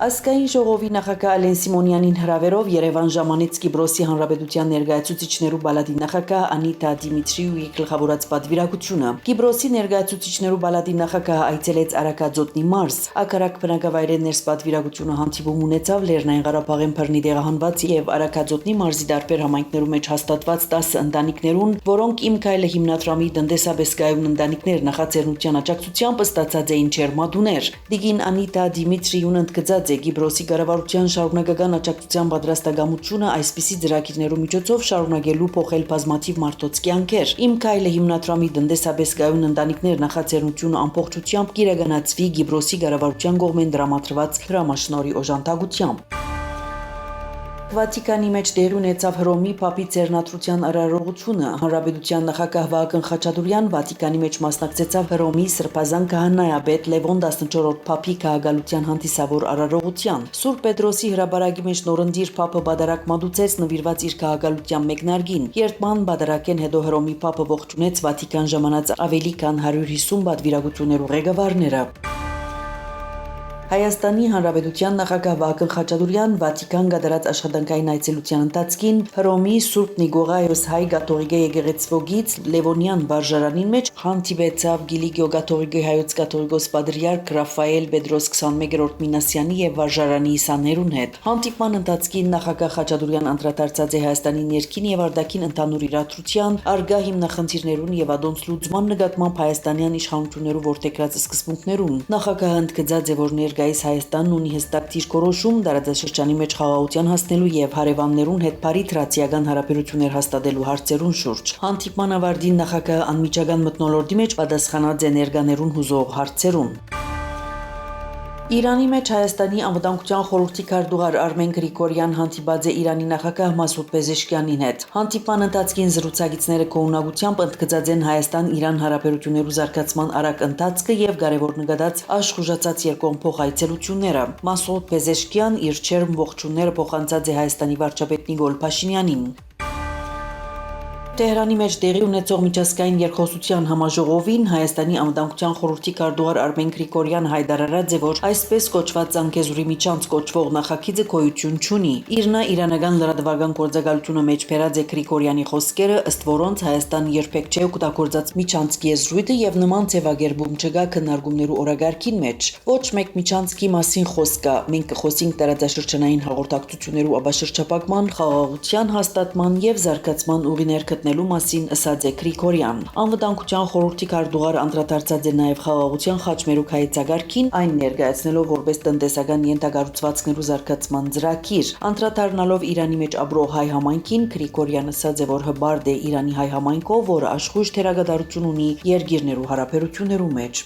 Ազգային ժողովի նախագահ Ալեն Սիմոնյանին հրավերով Երևան ժամանեց Կիպրոսի Հանրապետության ներկայացուցիչներու բալադի նախագահ Անիտա Դիմիտրիուի գլխավորած պատվիրակությունը։ Կիպրոսի ներկայացուցիչներու բալադի նախագահը այցելեց Արաքածոտնի մարզ։ Ակարակ բնակավայրերներս պատվիրակությունը հանդիպում ունեցավ Լեռնային Ղարաբաղեն բռնի դեղահանված եւ Արաքածոտնի մարզի դարբեր համայնքներու մեջ հաստատված 10 ընտանիքներուն, որոնք Իմ քայլը հիմնադրամի տնտեսաբես կայուն ընտանիքներ նախաձեռնության աջակցությամբ ստացած էին չերմադուներ։ Դիգին Անիտա Դիմիտրիուն ընդգծած Կիպրոսի կառավարության շարունակական աջակցության պատրաստակամությունը այսպիսի ծրագիրներու միջոցով շարունակելու փոխել բազմաթիվ մարդոց կյանքեր։ Իմ քայլը հիմնադրամի տնտեսաբես կայուն ընտանիքներ նախաձեռնությունը ամբողջությամբ կիրականացվի Կիպրոսի կառավարության կողմեն դրամատրված հրամաշնորհի օժանդակությամբ։ Վատիկանի մեջ տեղի ունեցավ Հռոմի Պապի ձեռնադրության արարողությունը։ Հանրապետության նախագահ Վահագն Խաչատուրյան Վատիկանի մեջ մասնակցեցավ Հռոմի Սրբազան քահանայապետ Լևոն 14-րդ Պապի քաղաքալության հանդիսավոր արարողության։ Սուրբ Պետրոսի հրապարակի մեջ նորընտիր Պապը բադարակ մատուցեց նվիրված իր քաղաքալության մեկնարկին։ Երթման բադարակեն հետո Հռոմի Պապը ողջունեց Վատիկան ժամանած ավելի քան 150 պատվիրակություններու ղեկավարները։ Հայաստանի Հանրապետության նախագահ Վահագն Խաչատուրյան Վատիկան կատարած աշխատանքային այցելության ընթացքին Հռոմի Սուրբ Նիկողայոս հայ կաթողիկե եկեղեցվոգից Լևոնյան վարժարանին մեջ հանդիպեցավ Գիլիգիո կաթողիկե հայոց կաթողիկոս պատրիարք Ռաֆայել Պետրոս 21-րդ Մինասյանի եւ վարժարանի իսաներուն հետ։ Հանդիպման ընթացքին նախագահ Խաչատուրյան անդրադարձած է Հայաստանի ներքին եւ արտաքին ընդհանուր իրադրության, արգա հիմնախնդիրներուն եւ ադոնց լուծման նկատմամբ հայաստանյան իշխանություններու որդեգրած սկզբունքներուն։ Նախագահը ընդգծած է, որ Գայիս Հայաստանն ունի հստակ դիրքորոշում տարածաշրջանի մեջ խաղաղության հասնելու եւ հարևաններուն հետ բարի թրացիական հարաբերություններ հաստատելու հարցերուն շուրջ։ Հանդիպման ավարտին նախագահը անմիջական մթնոլորտի մեջ պատասխանած է ներկաներուն հուզող հարցերուն։ Իրանի մեջ Հայաստանի անվտանգության խորհրդի քարտուղար Արմեն Գրիգորյան հանդիպած է Իրանի նախագահ Մասուդ Պեզեշքյանին հետ։ Հանդիպման ընթացքին զրուցակիցները կողմնակությամբ ընդգծած են Հայաստան-Իրան հարաբերություններու զարգացման արագ ընթացքը եւ կարեւոր նկատած աշխուժացած երկկողմ այցելությունները։ Մասուդ Պեզեշքյան իր չերմ ողջունները փոխանցած է Հայաստանի վարչապետ Նիկոլ Փաշինյանին։ Տեհրանի մեջ տեղի ունեցող միջազգային երկխոսության համաժողովին Հայաստանի անվտանգության խորհրդի քարտուղար Արմեն Գրիգորյան հայտարարած է, որ այսպես կոչված Զանգեզուրի միջանց կոչվող նախագիծը գոյություն չունի։ Իրանական լրատվական գործակալությունը մեջ բերած է Գրիգորյանի խոսքերը, ըստ որոնց Հայաստանը երբեք չէ օգտագործած միջանցքի եզրույթը եւ նման ձևակերպում չկա քննարկումներու օրակարգին մեջ։ Ոչ մեկ միջանցքի մասին խոսք կա։ Մենք կխոսենք տարածաշրջանային հաղորդակցություններու ապաշրջապակման, խաղաղության հաստատման եւ զարգացման ուղիներ գտնելու մասին ըսած է Գրիգորյան։ Անվտանգության խորհրդի քարտուղար անդրադարձած է նաև խաղաղության խաչմերուկ հայեցակարգին, այն ներկայացնելով որպես տնտեսական ենթակառուցվածքներու զարգացման ծրագիր։ Անդրադառնալով Իրանի մեջ ապրող հայ համայնքին, Գրիգորյան ասաց է, որ հբարդ է Իրանի հայ համայնքով, որը աշխույժ թերագադարություն ունի երկիրներու հարաբերություններու մեջ։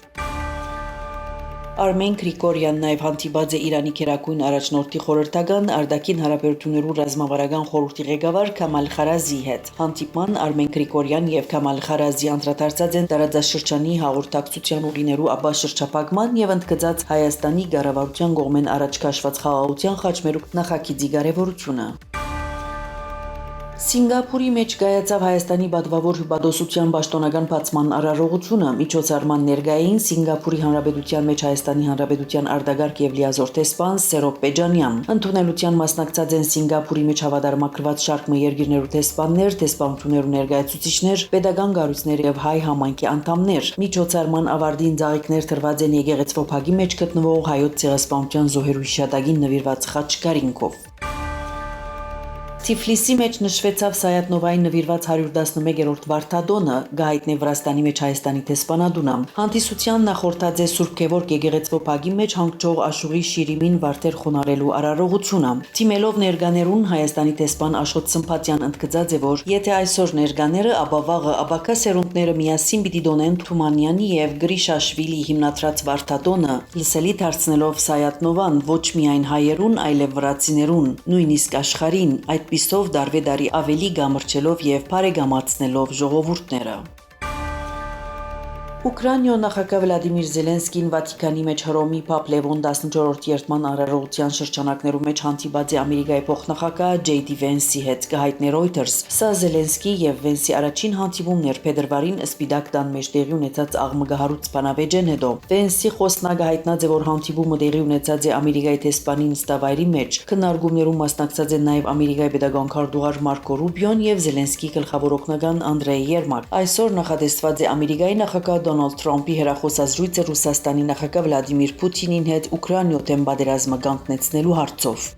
Արմեն Գրիգորյան նաև հանդիպած է Իրանի գերագույն առաջնորդի խորհրդական արտաքին հարաբերություններու ռազմավարական խորհրդի ղեկավար Քամալ Խարազի հետ։ Հանդիպման Արմեն Գրիգորյան եւ Քամալ Խարազի անդրադարձած են տարածաշրջանի հաղորդակցության ուղիներու ապաշրջապակման եւ ընդգծած Հայաստանի կառավարության կողմեն առաջ քաշված խաղաղության խաչմերուկ նախագիծի կարեւորությունը։ Սինգապուրի մեջ կայացավ Հայաստանի պատվավոր հյուպատոսության պաշտոնական բացման արարողությունը։ Միջոցառման ներկային Սինգապուրի Հանրապետության մեջ Հայաստանի Հանրապետության արտագաղթ եւ լիազոր տեսփան Սերոբ Պեջանյան։ Ընդունելության մասնակցած են Սինգապուրի մեջ հավատարմագրված շարք երկիրներու տեսփաններ, տեսփանություններու ներկայացուցիչներ, պետական կառույցներ եւ հայ համայնքի անդամներ։ Միջոցառման ավարտին ծաղիկներ տրված են եկեղեցվո փակի մեջ գտնվող հայոց ցեղասպանության զոհերու հիշատակին նվիրված խաչքարինքով։ Թիֆլիսի մեջ նշվեցավ Սայաթ-Նովային նվիրված 111-րդ վարդադոնը, գահիտնե Վրաստանի մեջ Հայաստանի տեսփանադունը։ Հանդիսության նախորդած է Սուրբ Գևորգ եկեղեցվո փակի մեջ հանգչող Աշուղի Շիրիմին վարդեր խոնարհելու արարողությունը։ Թիմելով ներկաներուն Հայաստանի տեսփան Աշոտ Սմփատյան ընդգծած է, որ եթե այսօր ներկաները, ապա վաղը աբակա սերունդները միասին պիտի դոնեն Թումանյանի եւ Գրիշաշվիլի հիմնադրած վարդադոնը, լսելի դարձնելով Սայաթ-Նովան ոչ միայն հայերուն, այլև վրացիներուն, նույնիսկ աշխարհին, այդպիսով դարվեդարի ավելի գամրջելով եւ բարեկամացնելով ժողովուրդները։ Ուկրաինայ նախագահ Վլադիմիր Զելենսկին Վատիկանի մեջ Հռոմի Փապ Լևոն 14-րդ երթման արարողության շրջանակներում մեջ հանդիպած է Ամերիկայի փոխնախագահ Ջեյդի Վենսի հետ, կհայտնի Reuters։ Սա Զելենսկի եւ Վենսի առաջին հանդիպումն էր փետրվարին Սպիտակ տան մեջ տեղի ունեցած աղմգահարույց բանավեճեն հետո։ Վենսի խոսնակը հայտնած է, որ հանդիպումը տեղի ունեցած է Ամերիկայի տեսփանի նստավայրի մեջ։ Քննարկումներում մասնակցած են նաեւ Ամերիկայի պետական քարտուղար Մարկո Ռուբիոն եւ Զելենսկի գլխավոր օգնական Անդրեյ Երմակ։ Այսօր նախատեսված է Ամերիկայի նախագահ Դոնալդ Թրամփի հեռախոսազրույցը Ռուսաստանի նախագահ Վլադիմիր Պուտինին հետ Ուկրաինայ դեմ պատերազմը կանգնեցնելու հարցով։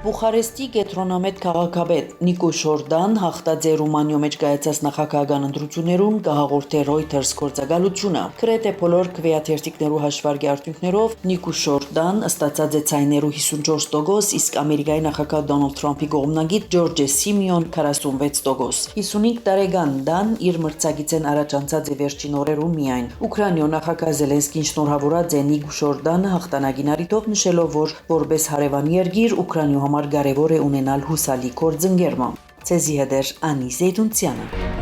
Բուխարեստի կենտրոնամետ քաղաքապետ Նիկոլ Շորդան հաղթած է Ռումանիո մեջ կայացած նախագահական ընտրություններում, կհաղորդե Reuters գործակալությունը։ Գրեթե բոլոր քվեաթերթիկներու հաշվարկի արդյունքներով Նիկոլ Շորդան ստացած է ցայներու 54%, իսկ Ամերիկայի նախագահ Դոնալդ Թրամփի կողմնագիտ Ջորջե Սիմեոն 46%։ 55 տարեկան Դան իր մրցակիցեն առաջ անցած է վերջին օրերում միայն։ Ուկրաինայ նախագահ Զելենսկին շնորհավորած է Նիկոլ Շորդանը հաղթանակին առիթով, նշելով, որ որպես հարևան երկիր Ուկրաինայ համար կարևոր է ունենալ հուսալի գործընկերներ։ Ցեզի հետ Անի Զեյդունցյանը։